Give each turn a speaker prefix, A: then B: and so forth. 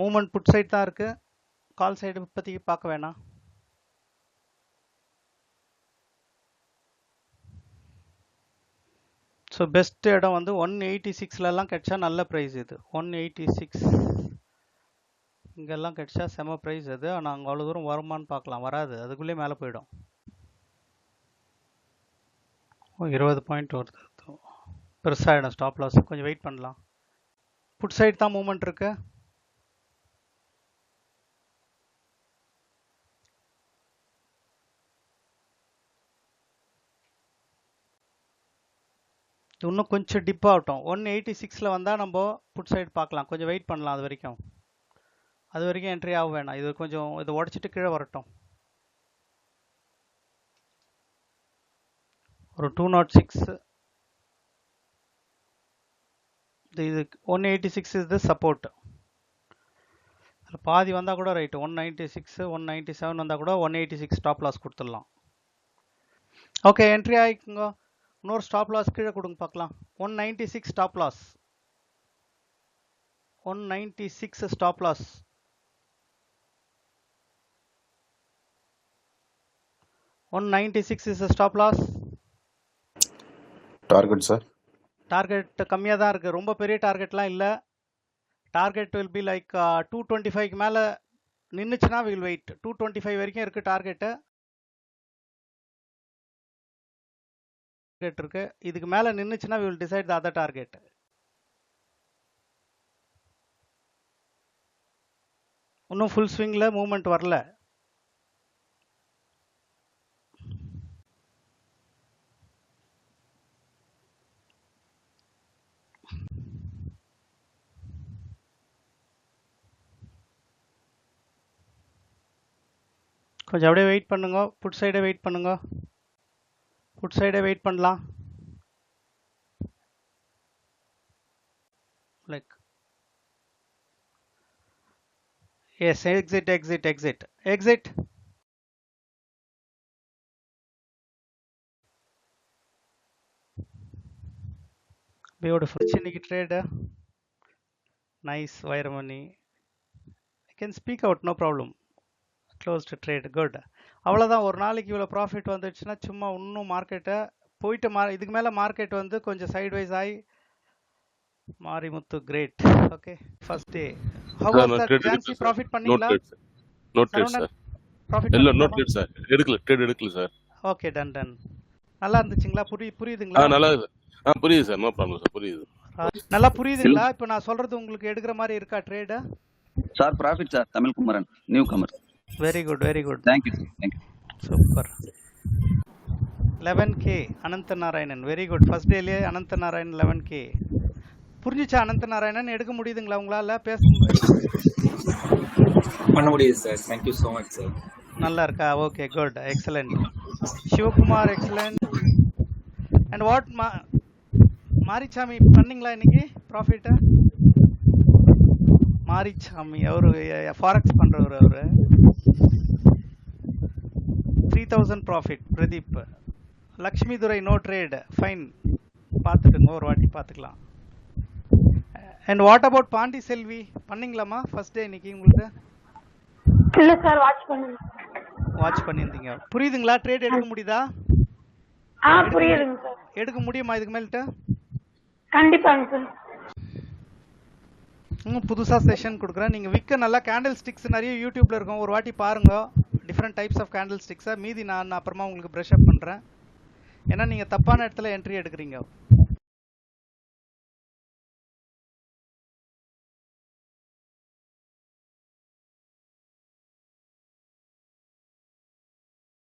A: Movement put side தான் இருக்குது, call side பற்றி பார்க்க வேணாம். ஸோ பெஸ்ட் இடம் வந்து 186லலாம் கிடைச்சா நல்ல ப்ரைஸ் இது. 186 இங்கெல்லாம் கிடைச்சா செம ப்ரைஸ் அது. ஆனால் அங்கே அவ்வளோ தூரம் வருமானு பார்க்கலாம், வராது, அதுக்குள்ளே மேலே போயிடும். 20 பாயிண்ட் வருது, பெருசாகிடும் ஸ்டாப் லாஸ். கொஞ்சம் வெயிட் பண்ணலாம். புட் சைட் தான் மூவ்மெண்ட் இருக்கு. இன்னும் கொஞ்சம் டிப் ஆகட்டும். 186ல் வந்தால் நம்ம புட் சைடு பார்க்கலாம். கொஞ்சம் வெயிட் பண்ணலாம். அது வரைக்கும் என்ட்ரி ஆக வேணாம். இது கொஞ்சம் இதை உடச்சிட்டு கீழே வரட்டும். ஒரு 206 இது 186 இஸ் த சப்போர்ட். அதில் பாதி வந்தால் கூட ரைட்டு. 196 197 வந்தால் கூட 186 ஸ்டாப் லாஸ் கொடுத்துடலாம். ஓகே, என்ட்ரி ஆகிக்குங்க. இன்னொரு ஸ்டாப் லாஸ் கீழே கொடுங்க பார்க்கலாம். 196 stop loss. 196 stop loss. 196 is a stop loss.
B: Target sir.
A: Target கம்மியாக தான் இருக்குது, ரொம்ப பெரிய டார்கெட்லாம் இல்லை. டார்கெட் வில் பி லைக் 225க்கு மேலே நின்றுச்சுன்னா வில் வெயிட். 225 வரைக்கும் இருக்குது டார்கெட்டு. இருக்கு, இதுக்கு மேலே நின்றுச்சுன்னா we will decide the other target. இன்னும் ஃபுல் ஸ்விங்கில் மூவ்மெண்ட் வரல. கொஞ்சம் அப்படியே வெயிட் பண்ணுங்க. புட் சைடே வெயிட் பண்ணுங்க. புட் சைடே வெயிட் பண்ணலாம். Like yes, exit exit exit exit. Beautiful. இன்னைக்கு trade nice. Vairamani I can speak out, no problem. Closed trade, good. அவ்வளோதான். ஒரு நாளைக்கு இவ்வளோ ப்ராஃபிட் வந்துடுச்சுன்னா சும்மா இன்னும் மார்க்கெட்டை போயிட்டு இதுக்கு மேலே மார்க்கெட் வந்து கொஞ்சம் சைட்வைஸ் ஆகி Marimuthu great. Okay, first day how was the Jhansi profit பண்ணீங்களா?
B: Not trade sir.
A: ப்ராஃபிட்
B: இல்ல நோட் ட்ரேட் சார். ட்ரேட் எடுக்கல சார்.
A: Okay, done. நல்லா இருந்துச்சுங்களா? புரியுதுங்களா?
B: நல்லா இருக்கு. புரியுது சார். No problem sir. புரியுது.
A: நல்லா புரியுதுங்களா? இப்போ நான் சொல்றது உங்களுக்கு எடுக்கிற மாதிரி இருக்கா trade?
C: Sir profit sir. Tamil Kumaran, new comer.
A: Very good, very good.
C: Thank you
A: super. 11K Anantha Narayanan, very good. First டேலயே அனந்த நாராயணன் 11K. புரிஞ்சுச்சா அனந்த நாராயணன்? எடுக்க முடியுதுங்களா உங்களால? பேச
D: பண்ண முடியுது sir. Thank you so much sir.
A: நல்லா இருக்கா? Okay, good, excellent. Sivakumar, excellent. And what Marichamy பண்ணீங்களா இன்னைக்கு ப்ராஃபிட்டா? மாரிச்சாமி அவரு ஃபாரெக்ஸ் பண்றவர். அவரு 3000 profit. Pradeep. Lakshmi Durai no trade. Fine, பார்த்துட்டுங்க, ஒரு வாட்டி பார்த்துக்கலாம். And what about Pandi Selvi பண்ணீங்களாமா ஃபர்ஸ்ட் டே இன்னைக்கு? உங்களுக்கு
E: இல்ல சார், வாட்ச்
A: பண்ணியிருந்தீங்க. புரியுதுங்களா? ட்ரேட் எடுக்க முடியுதா?
E: புரியுதுங்க சார்.
A: எடுக்க முடியுமா இதுக்கு மேல்ட்ட?
E: கண்டிப்பாங்க சார்.
A: புதுசாக செஷன் கொடுக்குறேன். நீங்கள் விற்க நல்லா கேண்டில் ஸ்டிக்ஸ் நிறைய யூடியூப்ல இருக்கும், ஒரு வாட்டி பாருங்க. டிஃப்ரெண்ட் டைப்ஸ் ஆஃப் கேண்டில் ஸ்டிக்ஸை மீதி நான் அப்புறமா உங்களுக்கு ப்ரஷ் அப் பண்ணுறேன். ஏன்னா நீங்கள் தப்பான இடத்துல என்ட்ரி எடுக்கிறீங்க.